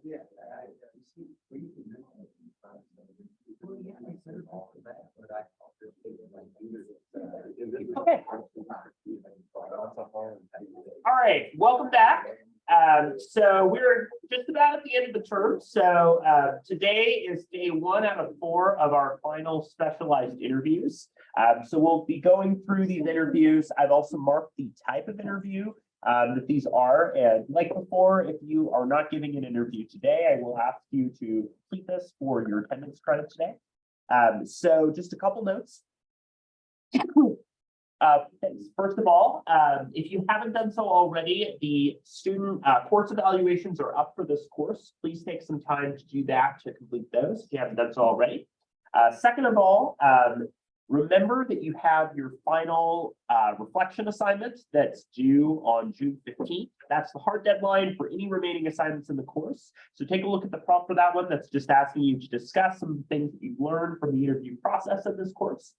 Okay. All right, welcome back. So we're just about at the end of the term. So today is day 1 out of 4 of our final specialized interviews. So we'll be going through these interviews. I've also marked the type of interview that these are. And like before, if you are not giving an interview today, I will ask you to complete this for your attendance credit today. So just a couple notes. First of all, if you haven't done so already, the student course evaluations are up for this course. Please take some time to do that, to complete those if you haven't done so already. Second of all, remember that you have your final reflection assignment that's due on June 15th. That's the hard deadline for any remaining assignments in the course. So take a look at the prompt for that one. That's just asking you to discuss some of the things that you've learned from the interview process of this course.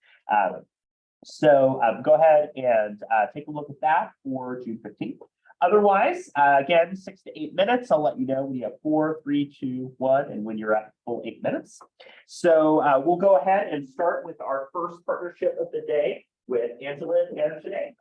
So go ahead and take a look at that for June 15th. Otherwise, again, 6 to 8 minutes. I'll let you know when you have 4, 3, 2, 1, and when you're at full 8 minutes. So we'll go ahead and start with our first partnership of the day with Angela and Janae.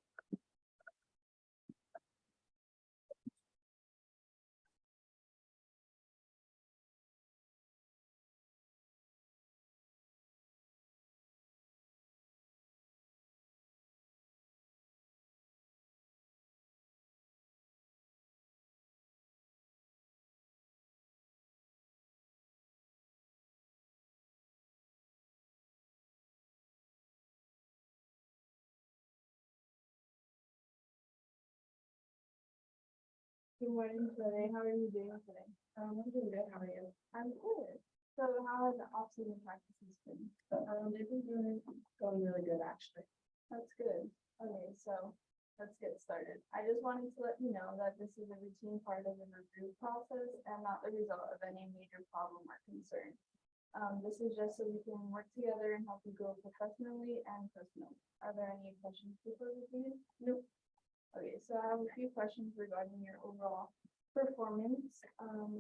Good morning, today. How are you doing today? I'm doing good. How are you? I'm good. So how has the off-season practices been? They've been going really good, actually. That's good. Okay, so let's get started. I just wanted to let you know that this is a routine part of the review process and not the result of any major problem or concern. This is just so we can work together and help you grow professionally and personally. Are there any questions before we begin? Nope. Okay, so I have a few questions regarding your overall performance.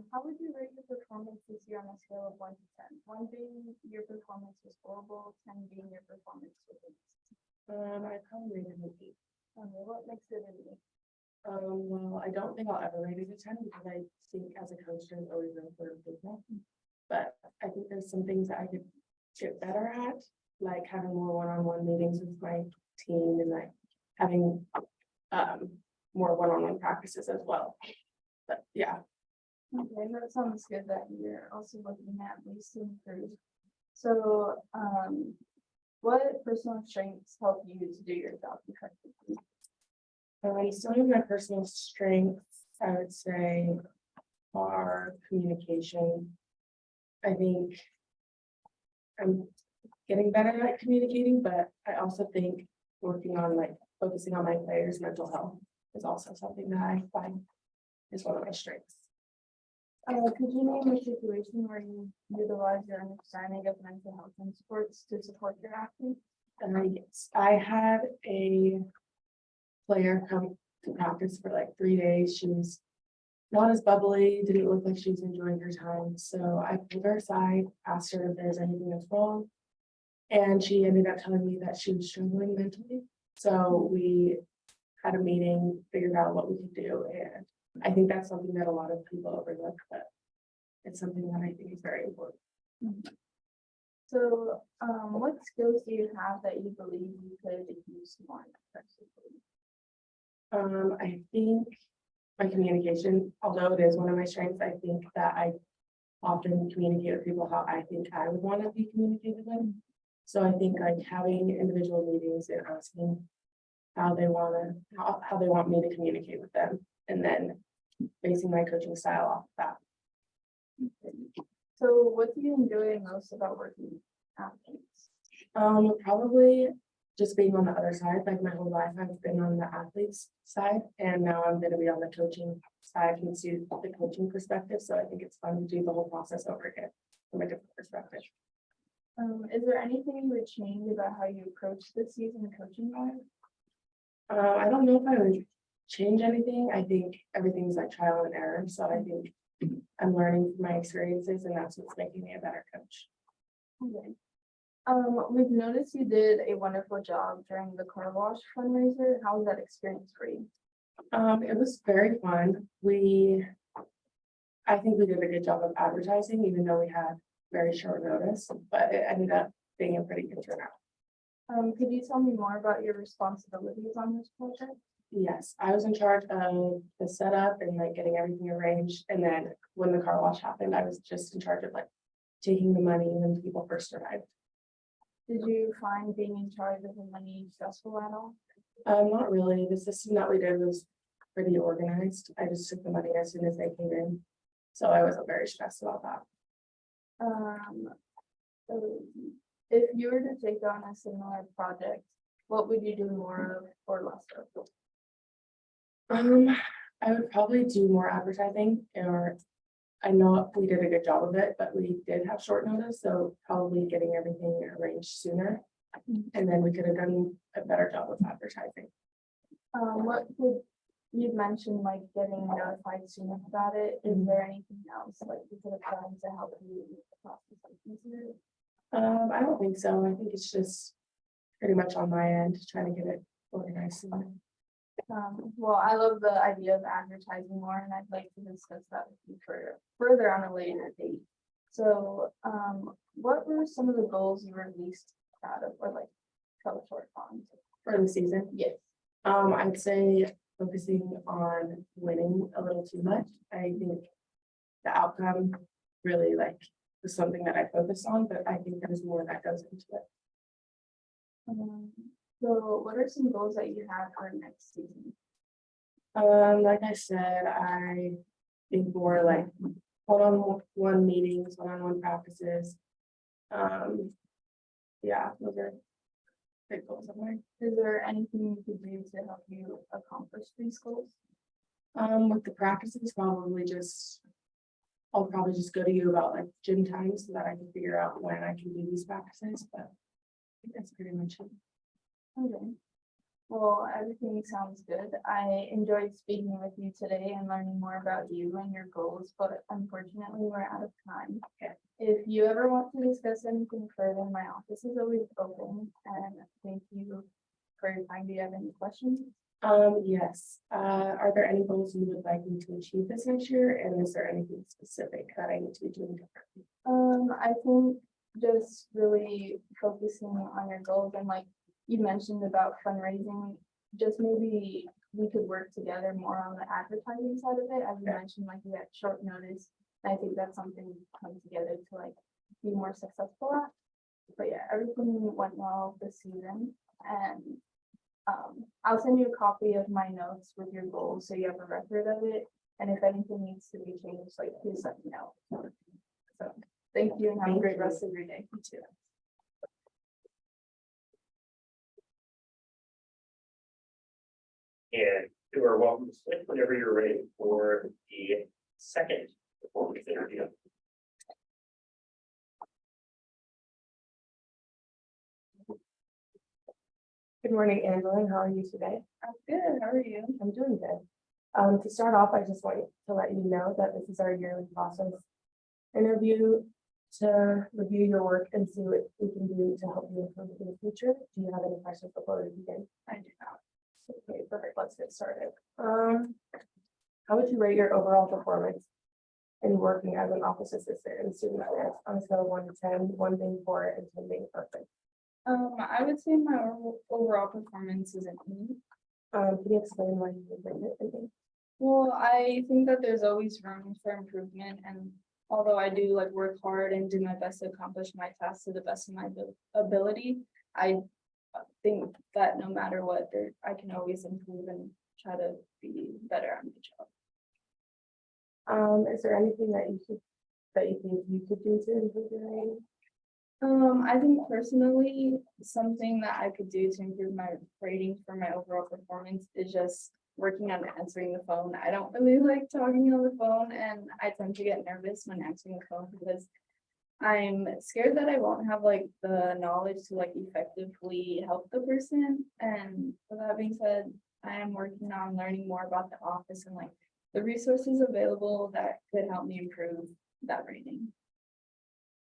How would you rate your performance this year on a scale of 1 to 10? 1 being your performance was horrible, 10 being your performance was amazing. I probably rated an 8. Okay, what makes it an 8? Well, I don't think I'll ever rate it a 10 because I think as a coach there's always room for improvement. But I think there's some things that I could get better at, like having more one-on-one meetings with my team and like having more one-on-one practices as well. But yeah. Okay, that sounds good that you're also looking at ways to improve. So what personal strengths help you to do your job effectively? Some of my personal strengths, I would say, are communication. I think I'm getting better at communicating, but I also think working on focusing on my players' mental health is also something that I find is one of my strengths. Could you name a situation where you utilize your understanding of mental health in sports to support your athletes? Yes, I had a player come to practice for like 3 days. She was not as bubbly, didn't look like she was enjoying her time. So I pulled her aside, asked her if there's anything that's wrong. And she ended up telling me that she was struggling mentally. So we had a meeting, figured out what we could do. And I think that's something that a lot of people overlook, but it's something that I think is very important. So what skills do you have that you believe you could use more effectively? I think my communication, although it is one of my strengths, I think that I often communicate with people how I think I would want to be communicated with. So I think like having individual meetings and asking how they want me to communicate with them, and then basing my coaching style off of that. So what do you enjoy most about working with athletes? Probably just being on the other side. Like my whole life I've been on the athletes side, and now I'm going to be on the coaching side and see the coaching perspective. So I think it's fun to do the whole process over again from a different perspective. Is there anything you would change about how you approach this season coaching wise? I don't know if I would change anything. I think everything's like trial and error. So I think I'm learning from my experiences, and that's what's making me a better coach. Okay. We've noticed you did a wonderful job during the car wash fundraiser. How was that experience for you? It was very fun. I think we did a good job of advertising, even though we had very short notice, but it ended up being a pretty good turnout. Could you tell me more about your responsibilities on this project? Yes, I was in charge of the setup and like getting everything arranged, and then when the car wash happened, I was just in charge of like taking the money when people first arrived. Did you find being in charge of the money stressful at all? Not really. The system that we did was pretty organized. I just took the money as soon as they came in. So I wasn't very stressed about that. So if you were to take on a similar project, what would you do more of or less of? I would probably do more advertising, or I know we did a good job of it, but we did have short notice, so probably getting everything arranged sooner. And then we could have done a better job of advertising. What would, you'd mentioned like getting notified sooner about it. Is there anything else like you could have done to help you with the process easier? I don't think so. I think it's just pretty much on my end, trying to get it organized sooner. Well, I love the idea of advertising more, and I'd like to discuss that with you further on a later date. So, what were some of the goals you were least proud of, or like fell short on? For the season. Yes. I'd say focusing on winning a little too much. I think the outcome really like was something that I focused on, but I think there's more that goes into it. So what are some goals that you have for next season? Like I said, I think more like one-on-one meetings, one-on-one practices. Yeah, those are big goals of mine. Is there anything you could do to help you accomplish these goals? With the practices, I'll probably just go to you about like gym times so that I can figure out when I can do these practices, but I think that's pretty much it. Okay. Well, everything sounds good. I enjoyed speaking with you today and learning more about you and your goals, but unfortunately we're out of time. Okay. If you ever want to discuss anything further, my office is always open, and thank you for your time. Do you have any questions? Yes. Are there any goals you would like me to achieve this next year? And is there anything specific that I need to be doing differently? I think just really focusing on your goals, and like you mentioned about fundraising, just maybe we could work together more on the advertising side of it. As you mentioned, like you had short notice. I think that's something we come together to like be more successful at. But yeah, everything went well this season, and I'll send you a copy of my notes with your goals so you have a record of it. And if anything needs to be changed, like please let me know. So thank you and have a great rest of your day. You too. And you are welcome to switch whenever you're ready for the second performance interview. Good morning, Angeline. How are you today? I'm good. How are you? I'm doing good. To start off, I just want to let you know that this is our yearly process interview to review your work and see what we can do to help you improve in the future. Do you have any questions before we begin? I do not. Okay, perfect. Let's get started. How would you rate your overall performance in working as an office assistant in student affairs on a scale of 1 to 10, 1 being poor and 10 being perfect? I would say my overall performance is an E. Can you explain why you would rate it an E? Well, I think that there's always room for improvement, and although I do like work hard and do my best to accomplish my tasks to the best of my ability, I think that no matter what, I can always improve and try to be better on the job. Is there anything that you think you could do to improve your rating? I think personally, something that I could do to improve my rating for my overall performance is just working on answering the phone. I don't really like talking on the phone, and I tend to get nervous when answering the phone because I'm scared that I won't have like the knowledge to like effectively help the person. And with that being said, I am working on learning more about the office and like the resources available that could help me improve that rating.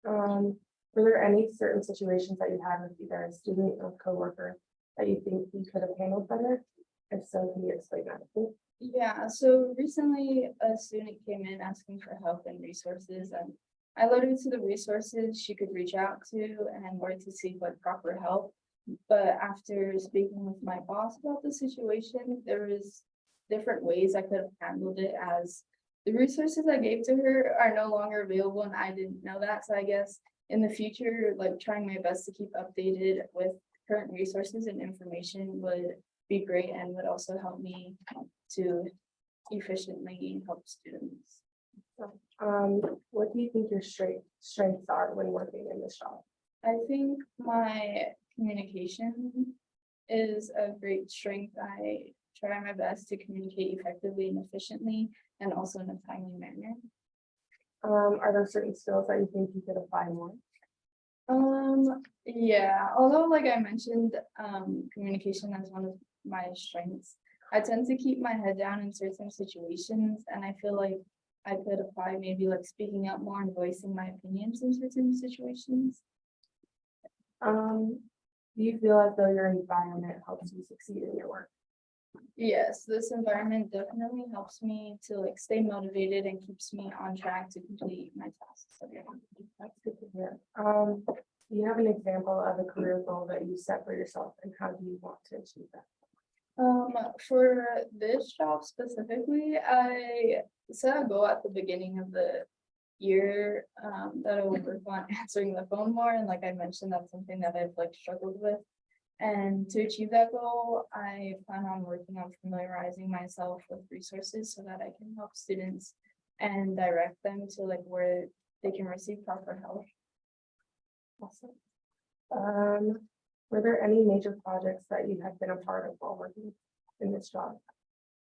Were there any certain situations that you had with either a student or coworker that you think you could have handled better? If so, can you explain that, please? Yeah, so recently a student came in asking for help and resources, and I led her to the resources she could reach out to and where to seek like proper help. But after speaking with my boss about the situation, there was different ways I could have handled it, as the resources I gave to her are no longer available and I didn't know that. So I guess in the future, like trying my best to keep updated with current resources and information would be great and would also help me to efficiently help students. What do you think your strengths are when working in this job? I think my communication is a great strength. I try my best to communicate effectively and efficiently and also in a timely manner. Are there certain skills that you think you could apply more? Yeah, although like I mentioned, communication as one of my strengths, I tend to keep my head down in certain situations, and I feel like I could apply maybe like speaking up more and voicing my opinions in certain situations. Do you feel as though your environment helps you succeed in your work? Yes, this environment definitely helps me to like stay motivated and keeps me on track to complete my tasks. That's good to hear. Do you have an example of a career goal that you set for yourself, and how do you want to achieve that? For this job specifically, I set a goal at the beginning of the year, that I would work on answering the phone more. And like I mentioned, that's something that I've like struggled with. And to achieve that goal, I plan on working on familiarizing myself with resources so that I can help students and direct them to like where they can receive proper help. Awesome. Were there any major projects that you have been a part of while working in this job?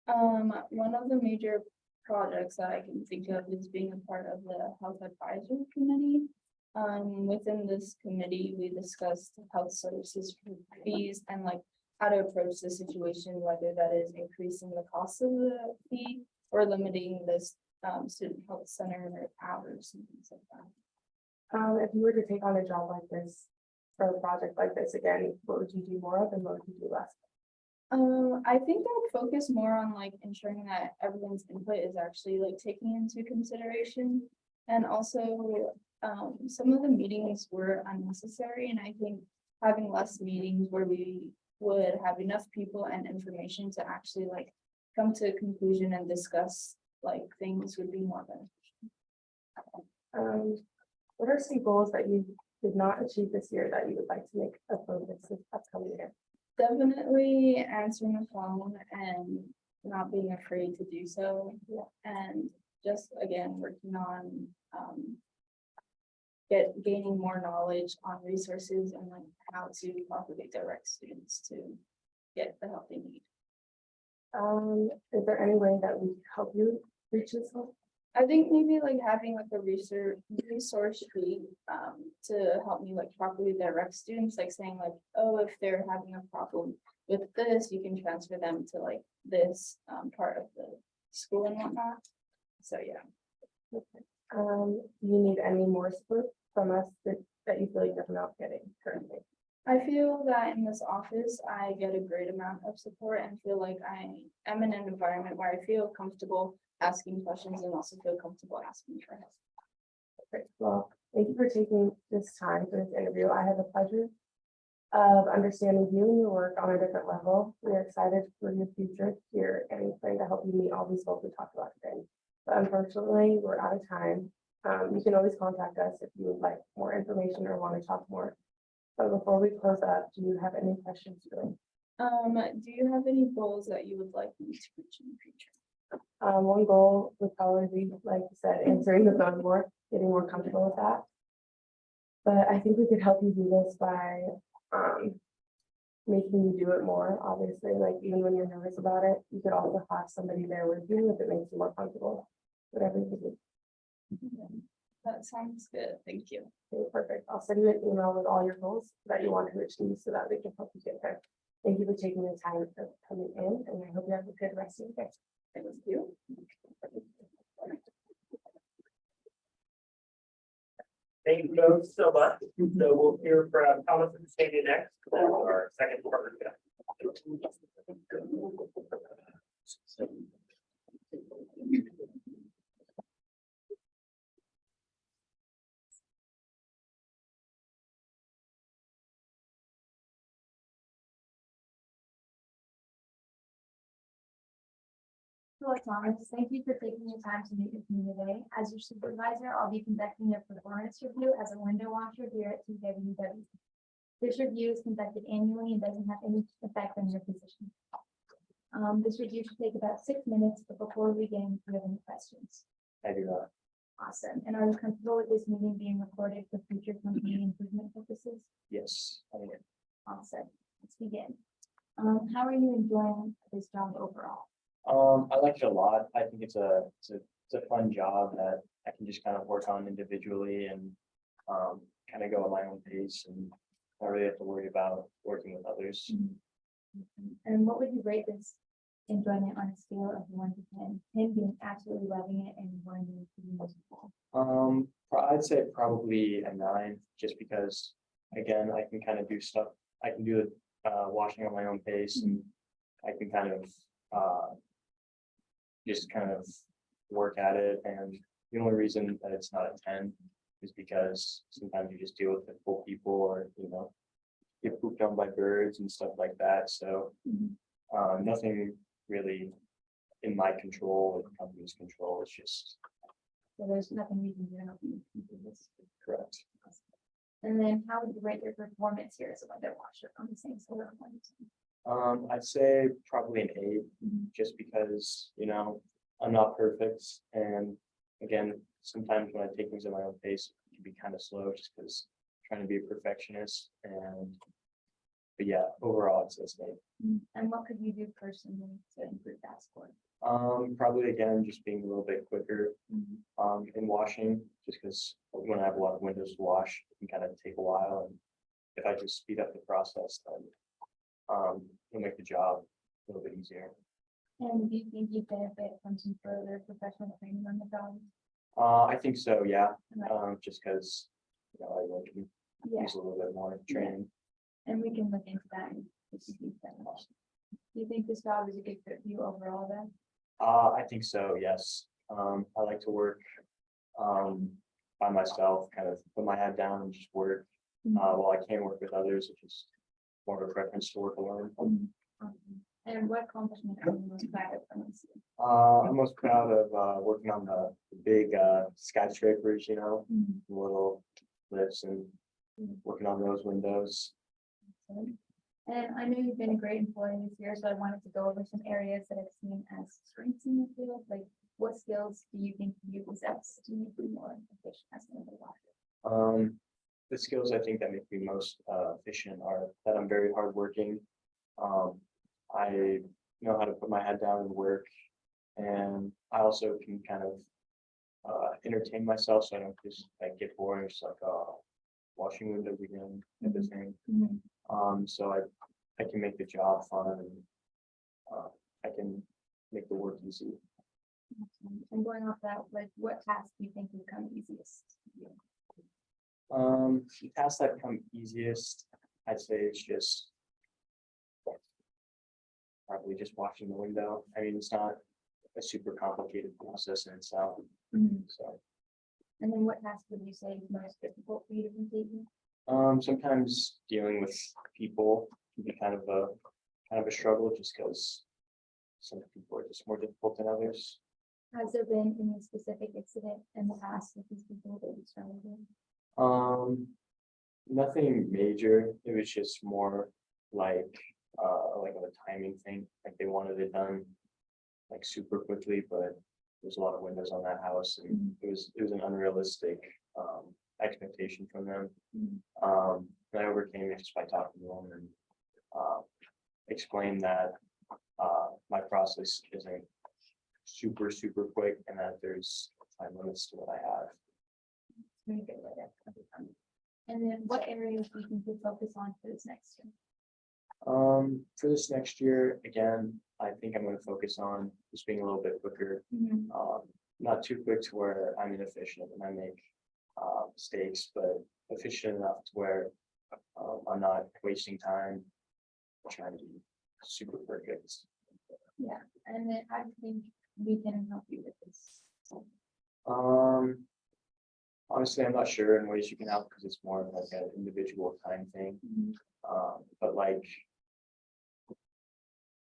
One of the major projects that I can think of is being a part of the Health Advisory Committee. Within this committee, we discussed health services fees and like how to approach the situation, whether that is increasing the cost of the fee or limiting this student health center hours and things like that. If you were to take on a job like this, or a project like this again, what would you do more of and what would you do less? I think I would focus more on like ensuring that everyone's input is actually like taken into consideration. And also, some of the meetings were unnecessary, and I think having less meetings where we would have enough people and information to actually like come to a conclusion and discuss like things would be more beneficial. What are some goals that you did not achieve this year that you would like to make a focus this upcoming year? Definitely answering the phone and not being afraid to do so. And just again, working on gaining more knowledge on resources and like how to properly direct students to get the help they need. Is there any way that we can help you reach this goal? I think maybe like having like a resource sheet to help me like properly direct students, like saying like, oh, if they're having a problem with this, you can transfer them to like this part of the school and whatnot. So yeah. Do you need any more support from us that you feel like you're not getting currently? I feel that in this office, I get a great amount of support and feel like I am in an environment where I feel comfortable asking questions and also feel comfortable asking for help. Great. Well, thank you for taking this time for this interview. I had the pleasure of understanding you and your work on a different level. We're excited for your future here and plan to help you meet all these goals we talked about today. But unfortunately, we're out of time. You can always contact us if you would like more information or want to talk more. But before we close up, do you have any questions for me? Do you have any goals that you would like me to reach in the future? One goal would probably be, like you said, answering the phone more, getting more comfortable with that. But I think we could help you do this by making you do it more. Obviously, like even when you're nervous about it, you could also have somebody there with you if it makes you more comfortable. Whatever you do. That sounds good. Thank you. Okay, perfect. I'll send you an email with all your goals that you want to achieve so that we can help you get there. Thank you for taking the time for coming in, and I hope you have a good rest of your day. Thank you. Thank you both so much. So we'll hear from Thomas and Sandy next, then our second partner. Hello, Thomas. Thank you for taking the time to meet with me today. As your supervisor, I'll be conducting a performance review as a window washer here at TWW. This review is conducted annually and doesn't have any effect on your position. This review should take about 6 minutes, but before we begin, do you have any questions? I do not. Awesome. And are you comfortable with this meeting being recorded for future company improvement purposes? Yes, I am. Awesome. Let's begin. How are you enjoying this job overall? I like it a lot. I think it's a fun job that I can just kind of work on individually and kind of go at my own pace and not really have to worry about working with others. And what would you rate this enjoyment on a scale of 1 to 10? 10 being absolutely loving it and 1 being pretty miserable. I'd say probably a 9, just because again, I can kind of do stuff. I can do washing on my own pace, and I can kind of just kind of work at it. And the only reason that it's not a 10 is because sometimes you just deal with difficult people, or get pooped on by birds and stuff like that. So nothing really in my control or the company's control. It's just So there's nothing we can do to help you do this. correct. And then how would you rate your performance here as a window washer on the same scale of 1 to 10? I'd say probably an 8, Mhm. just because, I'm not perfect. And again, sometimes when I take things at my own pace, it can be kind of slow just because trying to be a perfectionist. But yeah, overall, it's an 8. And what could you do personally to improve that score? Probably again, just being a little bit quicker in washing, just because when I have a lot of windows to wash, it can kind of take a while. And if I just speed up the process, then it'll make the job a little bit easier. And do you think you benefit from some further professional training on the job? I think so, yeah. Right. Just because I like to Yeah, use a little bit more training. and we can look into that. And if you think that helps. Do you think this job is a good fit for you overall then? I think so, yes. I like to work by myself, kind of put my head down and just work. While I can work with others, which is more of a preference to work alone. And what accomplishment are you most proud of from this year? I'm most proud of working on the big skyscrapers, the little lifts, and working on those windows. Excellent. And I know you've been a great employee this year, so I wanted to go over some areas that I've seen as strengths in the field. Like, what skills do you think you possess to make you more efficient as an employee? The skills I think that make me most efficient are that I'm very hardworking. I know how to put my head down and work, and I also can kind of entertain myself, so I don't just get boring, just washing windows again, type of thing. So I can make the job fun, and I can make the work easy. And going off that, like, what tasks do you think would come easiest? The tasks that come easiest, I'd say it's just probably just washing the window. I mean, it's not a super complicated process in itself. So And then what task would you say is most difficult for you to complete? sometimes dealing with people can be kind of a struggle, just because some people are just more difficult than others. Has there been any specific incident in the past with these people that you struggled with? Nothing major. It was just more like of a timing thing. Like they wanted it done like super quickly, but there's a lot of windows on that house, and it was an unrealistic expectation from them. And I overcame it just by talking to them and explained that my process isn't super quick, and that there's time limits to what I have. Very good with it. And then what areas do you think you'll focus on for this next year? For this next year, again, I think I'm going to focus on just being a little bit quicker, not too quick to where I'm inefficient and I make mistakes, but efficient enough to where I'm not wasting time trying to be super perfect. Yeah, and then I think we can help you with this. Honestly, I'm not sure in ways you can help because it's more of like an individual time thing. But like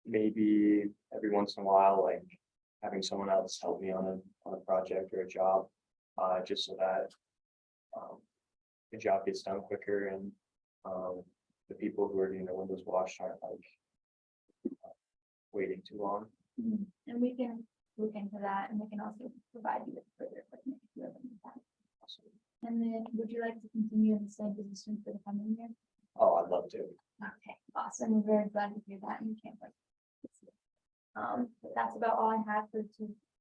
maybe every once in a while, like having someone else help me on a project or a job, just so that the job gets done quicker and the people who are doing the windows wash aren't like waiting too long. And we can look into that, and we can also provide you with further equipment if you ever need that. And then, would you like to continue in the same position for the coming year? Oh, I'd love to. Okay, awesome. We're very glad to hear that, and we can't wait. But that's about all I have for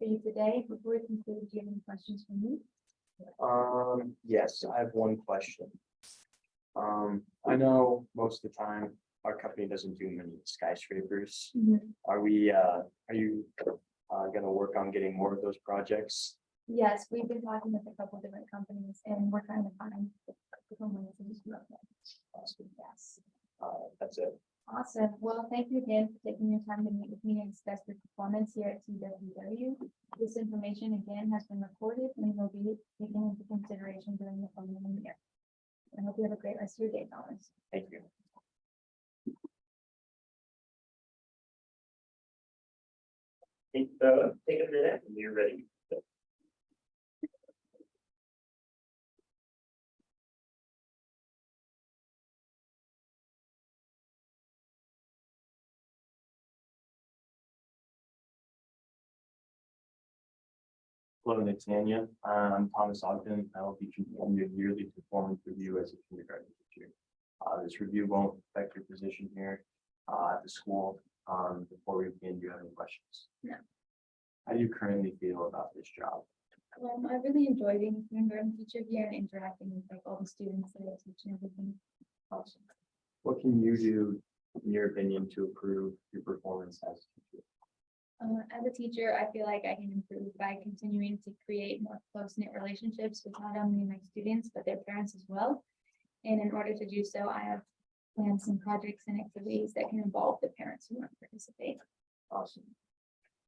you today. Before we conclude, do you have any questions for me? Yes, I have one question. I know most of the time our company doesn't do many skyscrapers. Are you gonna work on getting more of those projects? Yes, we've been talking with a couple different companies, and we're trying to find different ways to just work with. Yes. That's it. Awesome. Well, thank you again for taking your time to meet with me and discuss your performance here at TWW. This information again has been recorded and will be taken into consideration during the following year. I hope you have a great rest of your day, Thomas. Thank you. Take a minute and you're ready. Hello, Natania. I'm Thomas Ogden. I will be completing your yearly performance review as a kindergarten teacher. This review won't affect your position here at the school. Before we begin, do you have any questions? No. How do you currently feel about this job? I really enjoy being a kindergarten teacher here and interacting with like all the students that I teach and everything. Awesome. What can you do, in your opinion, to improve your performance as a teacher? As a teacher, I feel like I can improve by continuing to create more close-knit relationships with not only my students, but their parents as well. And in order to do so, I have planned some projects and activities that can involve the parents who want to participate. Awesome.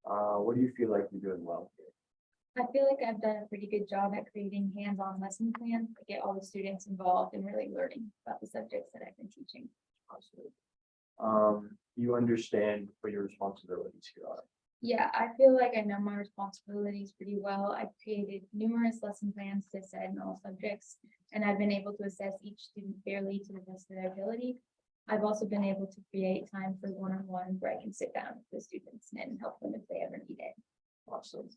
What do you feel like you're doing well here? I feel like I've done a pretty good job at creating hands-on lesson plans to get all the students involved and really learning about the subjects that I've been teaching. Awesome. You understand what your responsibilities here are. Yeah, I feel like I know my responsibilities pretty well. I've created numerous lesson plans to set in all subjects, and I've been able to assess each student fairly to the best of their ability. I've also been able to create time for one-on-one where I can sit down with the students and help them if they ever need it. Awesome.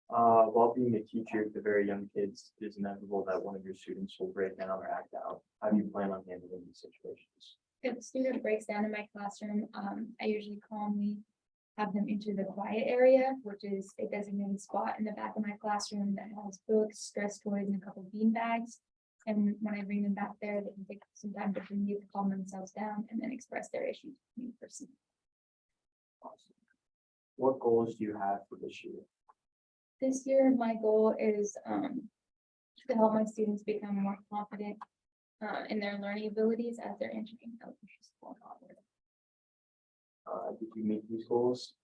While being a teacher to very young kids, it is inevitable that one of your students will break down or act out. How do you plan on handling these situations? If a student breaks down in my classroom, I usually calmly have them enter the quiet area, which is a designated spot in the back of my classroom that has books, stress toys, and a couple of bean bags. And when I bring them back there, they can take some time to breathe, calm themselves down, and then express their issues to me personally. Awesome. What goals do you have for this year? This year, my goal is to help my students become more confident in their learning abilities as they're entering elementary school. Did you meet these goals?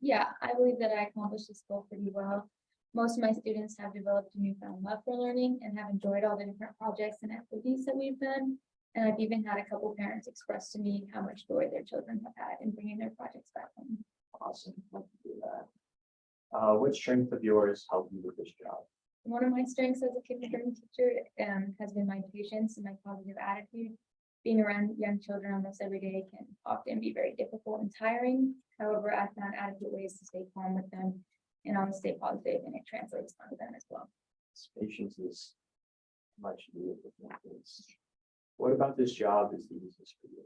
Yeah, I believe that I accomplished this goal pretty well. Most of my students have developed a newfound love for learning and have enjoyed all the different projects and activities that we've done. And I've even had a couple parents express to me how much joy their children have had in bringing their projects back home. Awesome. Love to do that. What strength of yours helped you with this job? One of my strengths as a kindergarten teacher has been my patience and my positive attitude. Being around young children almost every day can often be very difficult and tiring. However, I found adequate ways to stay calm with them and always stay positive, and it translates onto them as well. Patience is much needed with kids. What about this job is the easiest for you?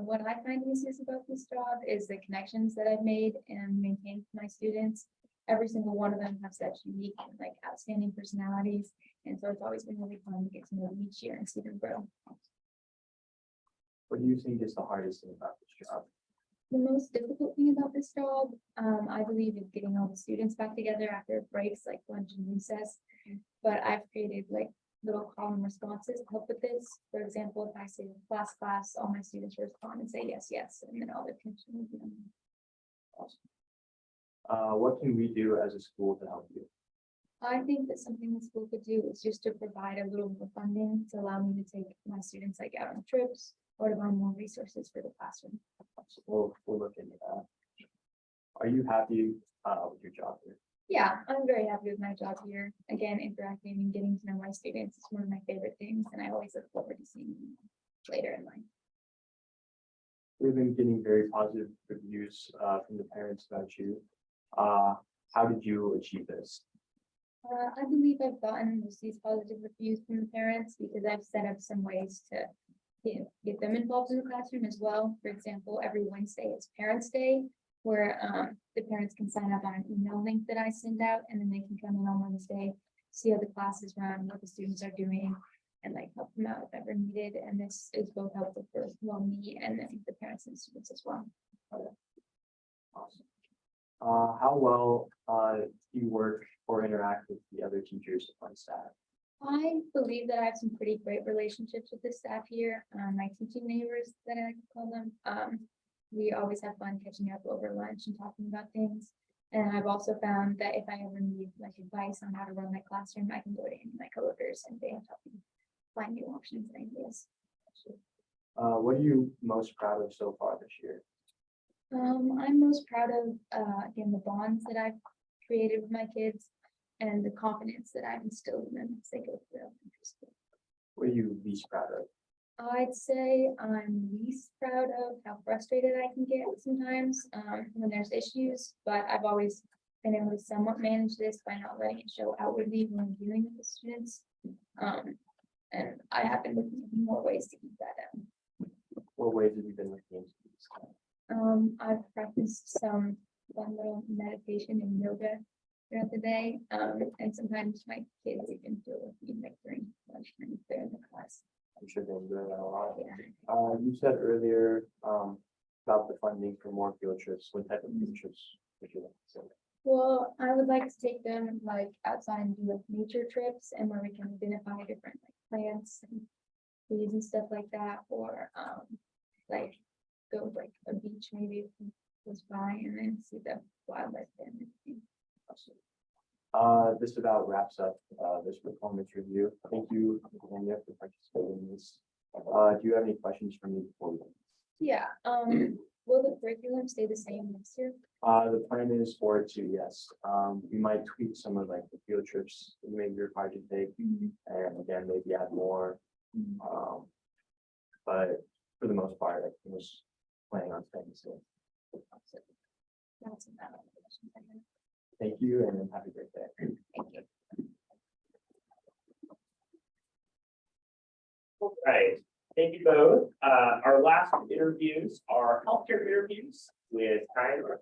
What I find easiest about this job is the connections that I've made and maintained with my students. Every single one of them have such unique and like outstanding personalities, and so it's always been really fun to get to know them each year and see them grow. What do you think is the hardest thing about this job? The most difficult thing about this job, I believe, is getting all the students back together after breaks like lunch and recess. But I've created like little column responses to help with this. For example, if I say class, all my students respond and say yes, yes, and then all their attention will be on me. What can we do as a school to help you? I think that something the school could do is just to provide a little more funding to allow me to take my students like out on trips or to buy more resources for the classroom. We'll look into that. Are you happy with your job here? Yeah, I'm very happy with my job here. Again, interacting and getting to know my students is one of my favorite things, and I always look forward to seeing them later in life. We've been getting very positive reviews from the parents about you. How did you achieve this? I believe I've gotten these positive reviews from the parents because I've set up some ways to get them involved in the classroom as well. For example, every Wednesday it's Parents' Day, where the parents can sign up on an email link that I send out, and then they can come in on Wednesday, see how the classes run, what the students are doing, and like help them out if ever needed. And this is both helpful for me and then the parents and students as well. Awesome. How well do you work or interact with the other teachers on staff? I believe that I have some pretty great relationships with the staff here, my teaching neighbors that I like to call them. We always have fun catching up over lunch and talking about things. And I've also found that if I ever need like advice on how to run my classroom, I can go to any of my coworkers and they help me find new options and ideas. What are you most proud of so far this year? I'm most proud of, again, the bonds that I've created with my kids and the confidence that I've instilled in them as they go through elementary school. What are you least proud of? I'd say I'm least proud of how frustrated I can get sometimes when there's issues, but I've always been able to somewhat manage this by not letting it show outwardly when I'm dealing with the students. And I have been looking at more ways to keep that down. What ways have you been looking into these? I've practiced some fun little meditation and yoga throughout the day. And sometimes my kids even do it with me like during lunchtime if they're in the class. I'm sure they're doing that a lot. Yeah. You said earlier about the funding for more field trips. What type of field trips would you like to send? Well, I would like to take them like outside and do like nature trips and where we can identify different like plants and trees and stuff like that, or like go like a beach maybe if it goes by and then see the wildlife there and everything. This about wraps up this performance review. Thank you, Anya, for participating in this. Do you have any questions for me before we? Yeah, will the curriculum stay the same next year? The plan is for it to, yes. We might tweak some of like the field trips that you may be required to take, and again, maybe add more. But for the most part, I was planning on staying the same. That's about all the questions I have. Thank you and have a great day. Thank you. All right, thank you both. Our last interviews are healthcare interviews with Tyler.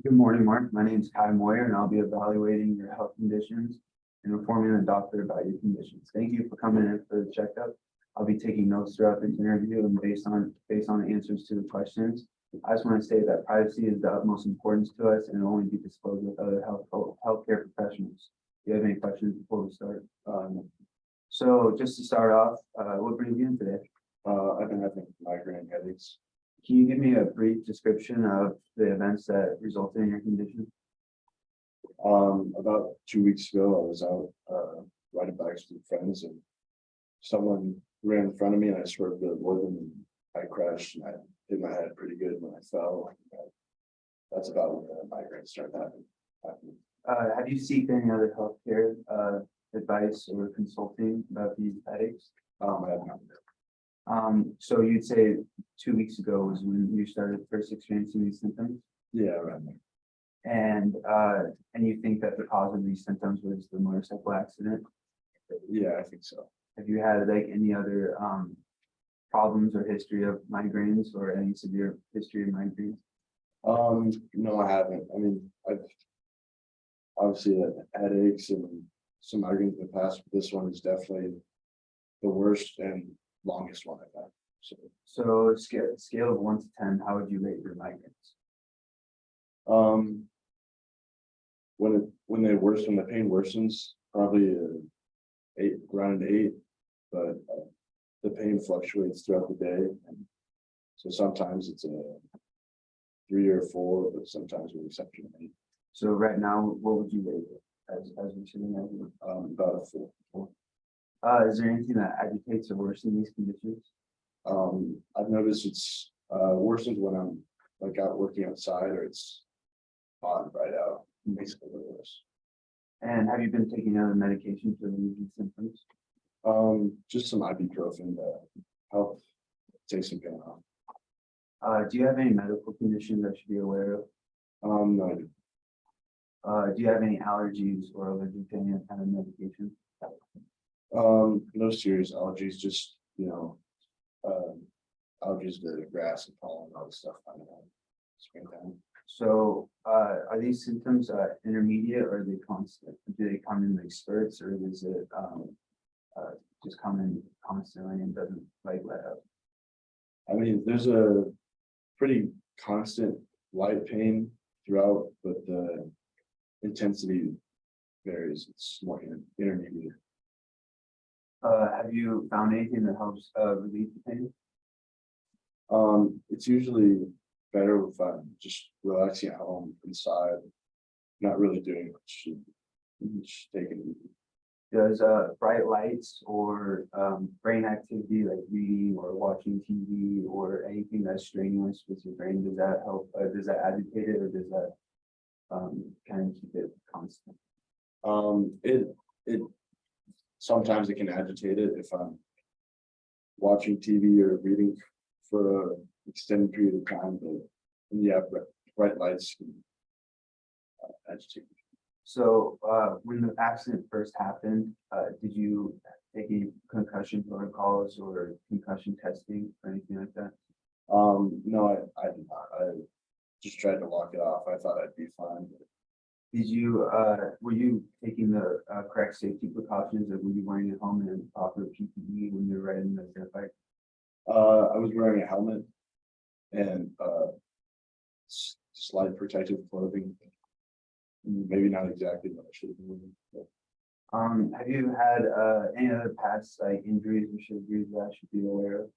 Good morning, Mark. My name is Kai Moyer, and I'll be evaluating your health conditions and informing the doctor about your conditions. Thank you for coming in for the checkup. I'll be taking notes throughout this interview and based on the answers to the questions. I just want to say that privacy is the utmost importance to us and will only be disclosed with other healthcare professionals. Do you have any questions before we start? So just to start off, what brings you in today? I've been having migraine headaches. Can you give me a brief description of the events that resulted in your condition? About 2 weeks ago, I was out riding bikes with friends and someone ran in front of me and I swerved a bit more than I crashed and I hit my head pretty good when I fell. That's about when the migraine started happening. Have you sought any other healthcare advice or consulting about these headaches? I have not. So you'd say 2 weeks ago was when you started first experiencing these symptoms? Yeah, right there. And you think that the cause of these symptoms was the motorcycle accident? Yeah, I think so. Have you had like any other problems or history of migraines or any severe history of migraines? No, I haven't. I mean, I've obviously had headaches and some migraines in the past, but this one is definitely the worst and longest one I've had. So, So scale of 1 to 10, how would you rate your migraines? when the pain worsens, probably around an 8, but the pain fluctuates throughout the day. And so sometimes it's a 3 or 4, but sometimes we're exception 8. So right now, what would you rate it as we're sitting there? About a 4. Is there anything that agitates or worsens these conditions? I've noticed it's worsens when I'm like out working outside or it's on right out, basically what it is. And have you been taking other medication to relieve these symptoms? Just some ibuprofen to help take some pain off. Do you have any medical conditions I should be aware of? No, I do. Do you have any allergies or allergic to any kind of medication? No serious allergies, just, allergies to the grass and pollen and all this stuff. Springtime. So, are these symptoms intermediate or are they constant? Do they come in like spurts or is it just come in constantly and doesn't like let up? I mean, there's a pretty constant light pain throughout, but the intensity varies. It's more intermediate. Have you found anything that helps relieve the pain? It's usually better if I'm just relaxing at home inside, not really doing much, just taking it easy. Does bright lights or brain activity like reading or watching TV or anything that's strenuous with your brain, does that help? Does that agitate it or does that kind of keep it constant? It sometimes it can agitate it if I'm watching TV or reading for an extended period of time, but yeah, bright lights can agitate. So when the accident first happened, did you take any concussion protocols or concussion testing or anything like that? No, I did not. I just tried to walk it off. I thought I'd be fine. Did you were you taking the correct safety precautions, or were you wearing a helmet and proper PPE when you're riding the dirt bike? I was wearing a helmet and slide protective clothing. Maybe not exactly what I should have been wearing, but Have you had any other past like injuries or surgeries that I should be aware of?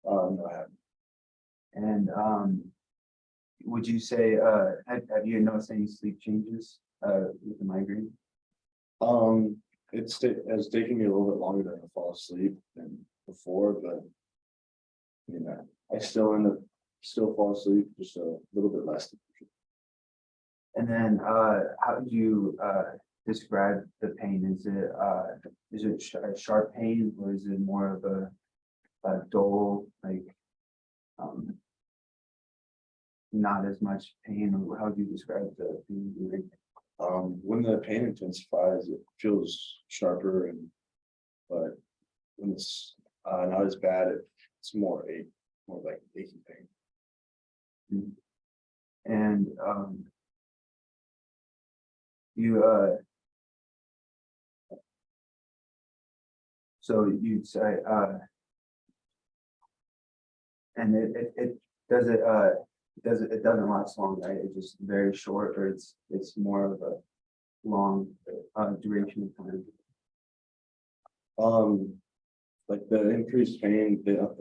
no, I haven't. And would you say have you noticed any sleep changes with the migraine? It's taking me a little bit longer to fall asleep than before, but I still fall asleep just a little bit less than usual. And then how do you describe the pain? Is it a sharp pain or is it more of a dull, like not as much pain, or how do you describe the pain? When the pain intensifies, it feels sharper, but when it's not as bad, it's more like aching pain. And you so you'd say and it doesn't last long, right? It's just very short, or it's more of a long duration of time. Like the increased pain, it'll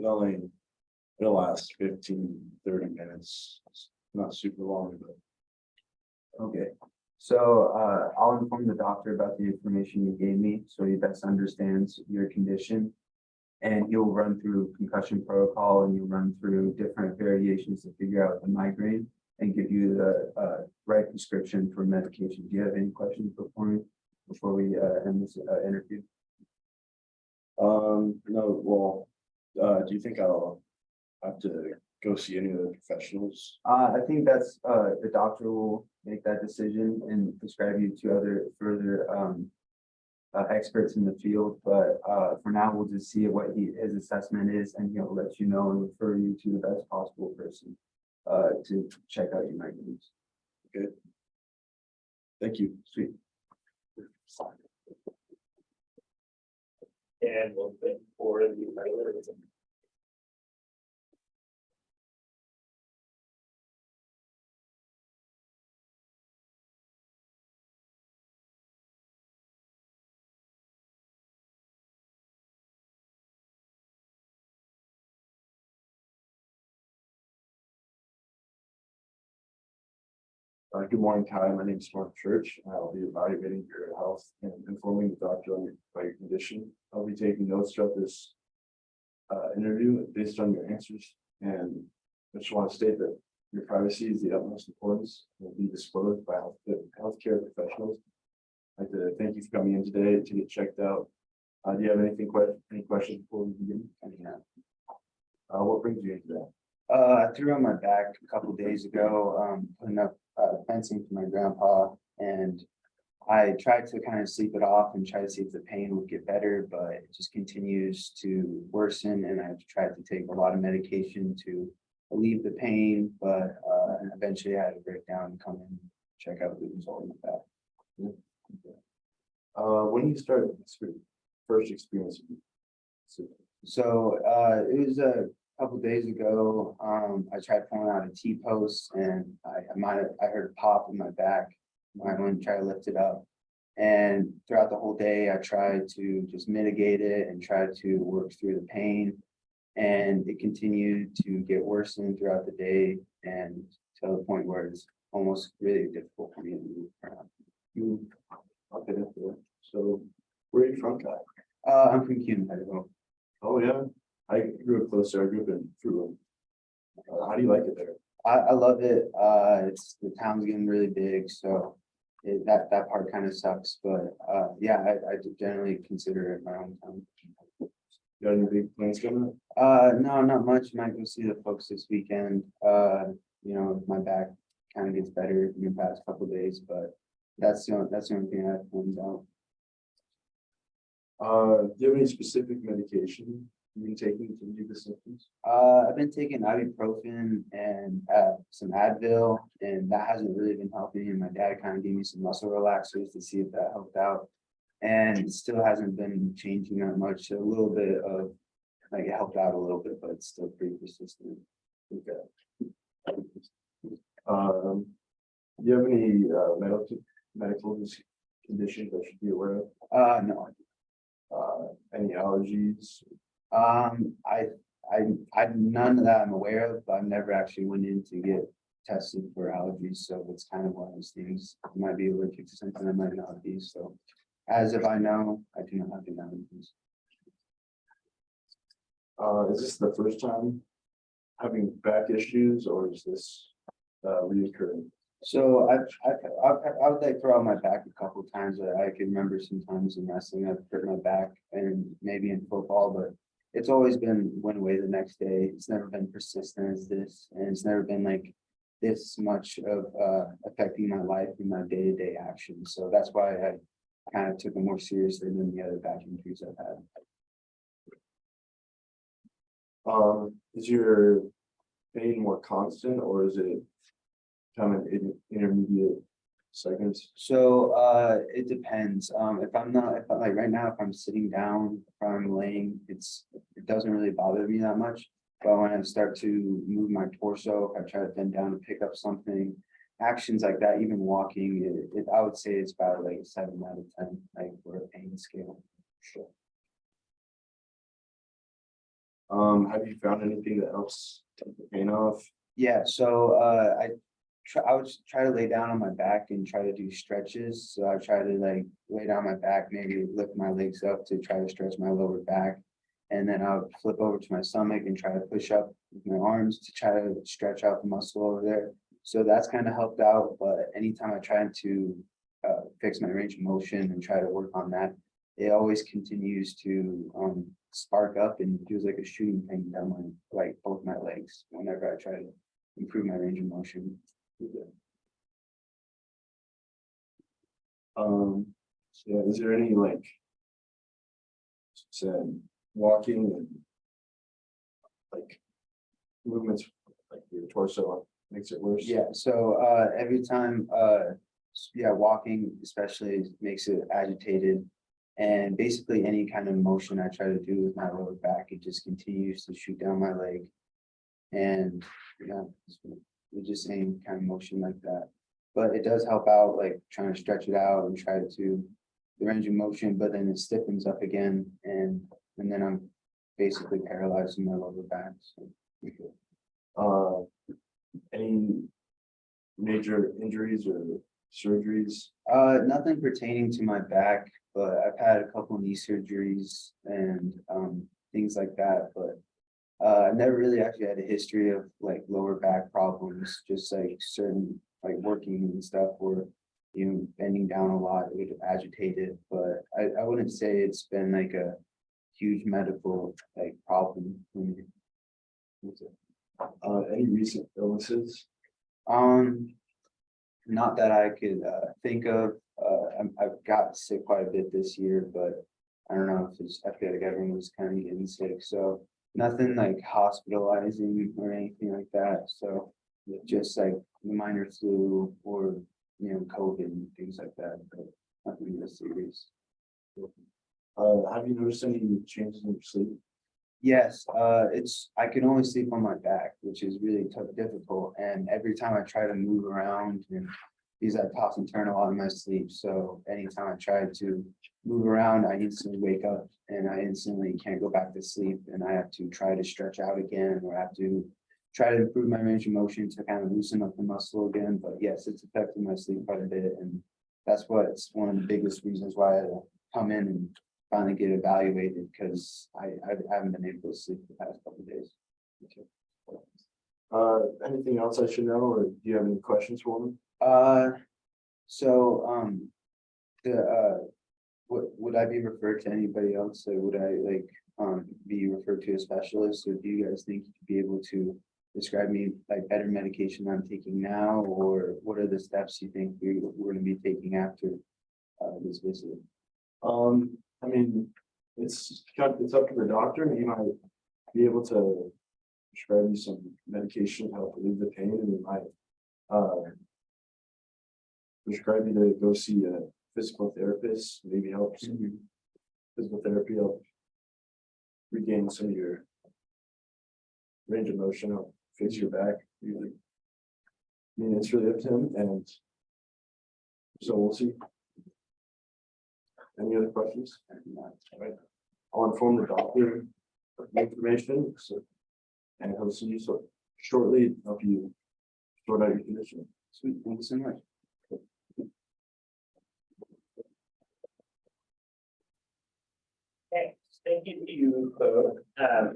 last 15-30 minutes. It's not super long, but Okay, so I'll inform the doctor about the information you gave me so he best understands your condition. And he'll run through concussion protocol and you'll run through different variations to figure out the migraine and give you the right prescription for medication. Do you have any questions before we end this interview? No, well, do you think I'll have to go see any of the professionals? I think that's the doctor will make that decision and prescribe you to other further experts in the field, but for now, we'll just see what his assessment is, and he'll let you know and refer you to the best possible person to check out your migraines. Thank you. Sweet. And we'll think for the regular. Good morning, Kai. My name is Mark Church, and I'll be evaluating your health and informing the doctor on about your condition. I'll be taking notes throughout this interview based on your answers, and I just want to state that your privacy is the utmost importance and will be disclosed by healthcare professionals. I'd like to thank you for coming in today to get checked out. Do you have any questions before we begin? What brings you in today? I threw on my back a couple days ago, putting up fencing for my grandpa, and I tried to kind of sleep it off and try to see if the pain would get better, but it just continues to worsen, and I've tried to take a lot of medication to relieve the pain, but eventually I had to break down and come in, check out the result in the back. When did you start first experience? So it was a couple days ago. I tried pulling out a T-post, and I heard a pop in my back. I went and tried to lift it up, and throughout the whole day I tried to just mitigate it and try to work through the pain, and it continued to get worse throughout the day, and to the point where it's almost really difficult for me to move around. Okay, so where are you from, Kai? I'm from Cuba, Idaho. Oh, yeah, I grew up close there. I grew up in Fruitland. How do you like it there? I love it. The town's getting really big, so that part kind of sucks. But yeah, I generally consider it my hometown. You got any big plans coming up? No, not much. Might go see the folks this weekend. You know, my back kind of gets better in the past couple of days, but that's the only thing I have plans out. Do you have any specific medication you've been taking to relieve the symptoms? I've been taking ibuprofen and some Advil, and that hasn't really been helping. And my dad kind of gave me some muscle relaxers to see if that helped out, and it still hasn't been changing that much. A little bit of like it helped out a little bit, but it's still pretty persistent. Okay. Do you have any medical conditions I should be aware of? No. Any allergies? I none that I'm aware of, but I've never actually went in to get tested for allergies, so it's kind of one of those things. I might be allergic to something I might not be. So as if I know, I do not have any allergies. Is this the first time having back issues, or is this reoccurring? So I would like throw out my back a couple of times. I can remember sometimes in wrestling I've hurt my back, and maybe in football, but it's always been went away the next day. It's never been persistent as this, and it's never been like this much of affecting my life and my day-to-day actions. So that's why I kind of took it more seriously than the other back injuries I've had. Is your pain more constant, or is it kind of intermediate segments? So it depends. If I'm like right now, if I'm sitting down, if I'm laying, it doesn't really bother me that much. But when I start to move my torso, if I try to bend down to pick up something, actions like that, even walking, I would say it's about like a 7 out of 10, like for a pain scale. Sure. Have you found anything that helps take the pain off? Yeah, so I would try to lay down on my back and try to do stretches. So I try to like lay down my back, maybe lift my legs up to try to stretch my lower back. And then I would flip over to my stomach and try to push up with my arms to try to stretch out the muscle over there. So that's kind of helped out. But anytime I try to fix my range of motion and try to work on that, it always continues to spark up and feels like a shooting pain down my like both my legs whenever I try to improve my range of motion. So is there any like said walking and like movements, like your torso makes it worse. Yeah, so every time yeah, walking especially makes it agitated. And basically any kind of motion I try to do with my lower back, it just continues to shoot down my leg. And yeah, it's just any kind of motion like that. But it does help out, like trying to stretch it out and try to the range of motion, but then it stiffens up again and then I'm basically paralyzed in my lower back. So Any major injuries or surgeries? nothing pertaining to my back, but I've had a couple knee surgeries and things like that, but I never really actually had a history of like lower back problems, just like certain like working and stuff where bending down a lot, it would agitate it, but I wouldn't say it's been like a huge medical like problem for me. Any recent illnesses? Not that I could think of. I've got sick quite a bit this year, but I don't know if it's, I feel like everyone was kind of getting sick, so nothing like hospitalizing or anything like that. So just like minor flu or COVID and things like that, but nothing really serious. Have you noticed any changes in your sleep? Yes, I can only sleep on my back, which is really difficult. And every time I try to move around and because I toss and turn a lot in my sleep. So anytime I try to move around, I instantly wake up and I instantly can't go back to sleep. And I have to try to stretch out again, or I have to try to improve my range of motion to kind of loosen up the muscle again. But yes, it's affecting my sleep quite a bit. And that's what's one of the biggest reasons why I come in and finally get evaluated, because I haven't been able to sleep the past couple of days. Anything else I should know, or do you have any questions for me? Would I be referred to anybody else? Or would I be referred to a specialist, or do you guys think you could be able to describe me like better medication I'm taking now, or what are the steps you think we're going to be taking after this visit? I mean, it's up to the doctor. He might be able to prescribe you some medication to help relieve the pain, and he might prescribe you to go see a physical therapist, maybe help some physical therapy help regain some of your range of motion, help fix your back. Usually, I mean, it's really up to him, and so we'll see. Any other questions? All right. I'll inform the doctor of the information, so, and he'll see you so shortly, help you sort out your condition. Sweet, thank you so much. Okay, thank you to you both. I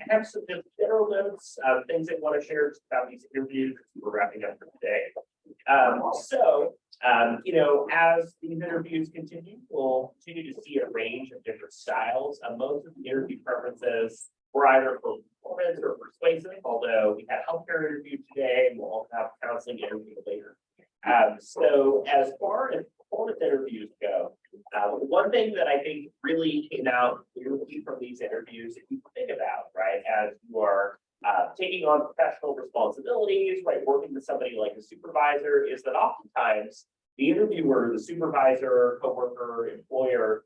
have some just general notes, things I want to share about these interviews. We're wrapping up for today. As these interviews continue, we'll continue to see a range of different styles. Most of the interview preferences were either for performance or persuasive, although we had a healthcare interview today, and we'll also have a counseling interview later. So as far as performance interviews go, one thing that I think really came out clearly from these interviews, if you think about, right, as you are taking on professional responsibilities, right, working with somebody like a supervisor, is that oftentimes the interviewer, the supervisor, coworker, employer,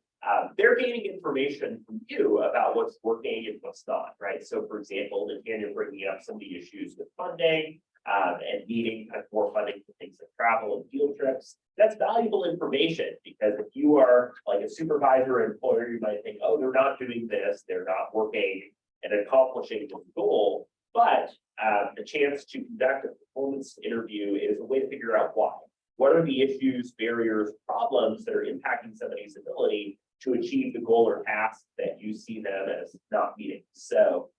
they're gaining information from you about what's working and what's not, right? So for example, if you're bringing up some of the issues with funding and needing more funding for things like travel and field trips, that's valuable information, because if you are like a supervisor or employer, you might think, oh, they're not doing this, they're not working and accomplishing the goal. But the chance to conduct a performance interview is a way to figure out why. What are the issues, barriers, problems that are impacting somebody's ability to achieve the goal or task that you see them as not meeting? So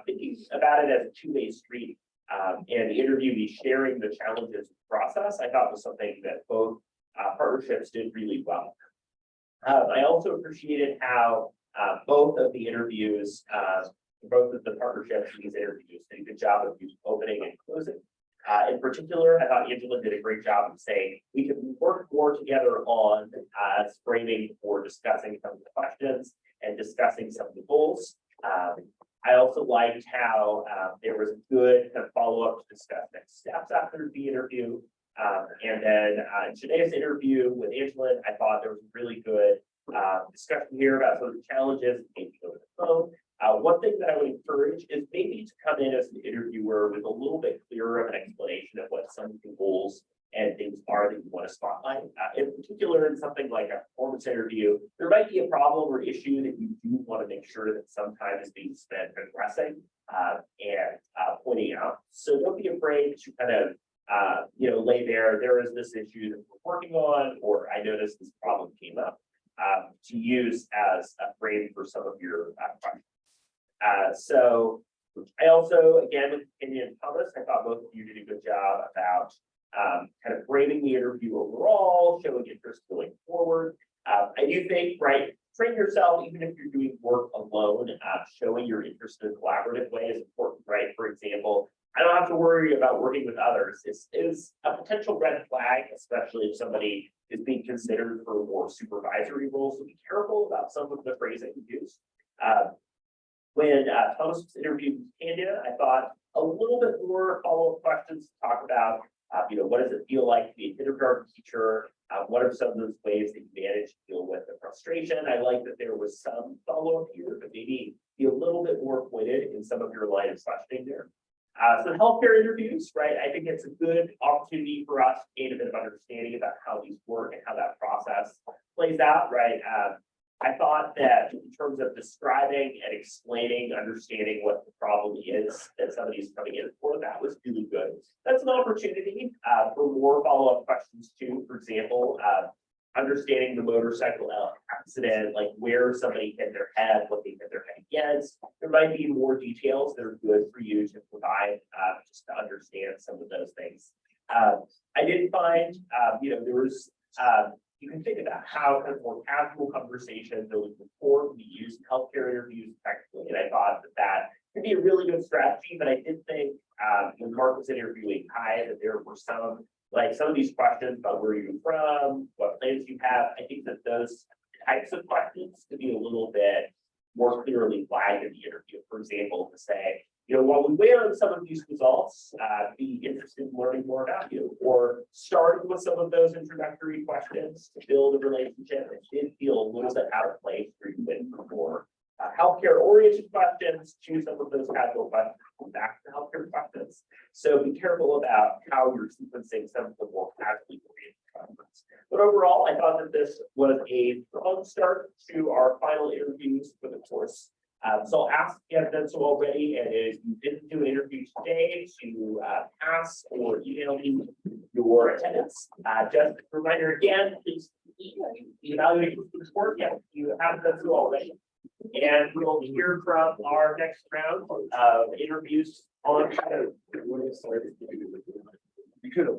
thinking about it as a two-way street, and the interviewee sharing the challenges of the process, I thought was something that both partnerships did really well. I also appreciated how both of the interviews, both of the partnerships in these interviews did a good job of opening and closing. In particular, I thought Angela did a great job of saying we could work more together on framing or discussing some of the questions. and discussing some of the goals. I also liked how there was a good kind of follow-up to discuss next steps after the interview. And then today's interview with Angela, I thought there was a really good discussion here about some of the challenges, maybe over the phone. One thing that I would encourage is maybe to come in as an interviewer with a little bit clearer of an explanation of what some of the goals and things are that you want to spotlight. In particular, in something like a performance interview, there might be a problem or issue that you do want to make sure that some time is being spent addressing and pointing out. So don't be afraid to kind of lay there is this issue that we're working on, or I noticed this problem came up, to use as a frame for some of your questions. So I also, again, with Kenny and Thomas, I thought both of you did a good job about kind of framing the interview overall, showing interest going forward. I do think, right, train yourself, even if you're doing work alone, showing your interest in a collaborative way is important, right? For example, I don't have to worry about working with others. This is a potential red flag, especially if somebody is being considered for more supervisory roles. So be careful about some of the phrasing you use. When Thomas was interviewed with Candia, I thought a little bit more follow-up questions to talk about, what does it feel like to be a kindergarten teacher? What are some of those ways that you manage to deal with the frustration? I like that there was some follow-up here, but maybe be a little bit more pointed in some of your line of questioning there. So healthcare interviews, right? I think it's a good opportunity for us to gain a bit of understanding about how these work and how that process plays out, right? I thought that in terms of describing and explaining, understanding what the problem is that somebody's coming in for, that was really good. That's an opportunity for more follow-up questions too. For example, understanding the motorcycle accident, like where somebody hit their head, what they hit their head against. There might be more details that are good for you to provide just to understand some of those things. I did find, there was, you can think about how kind of more casual conversations that would inform the use of healthcare interviews effectively. And I thought that could be a really good strategy, but I did think when Mark was interviewing Kai, that there were some of these questions about where you're from, what plans you have. I think that those types of questions could be a little bit more clearly flagged in the interview. For example, to say, while we wait on some of these results, be interested in learning more about you, or starting with some of those introductory questions to build a relationship. It did feel a little bit out of place for you for more healthcare oriented questions, choose some of those casual questions, come back to healthcare questions. So be careful about how you're sequencing some of the more casually oriented questions. But overall, I thought that this was a strong start to our final interviews for the course. So I'll ask if you have done so already, and if you didn't do an interview today, to pass or email me your attendance. Just a reminder again, please evaluate this work if you haven't done so already. And we'll hear from our next round of interviews on. You could have.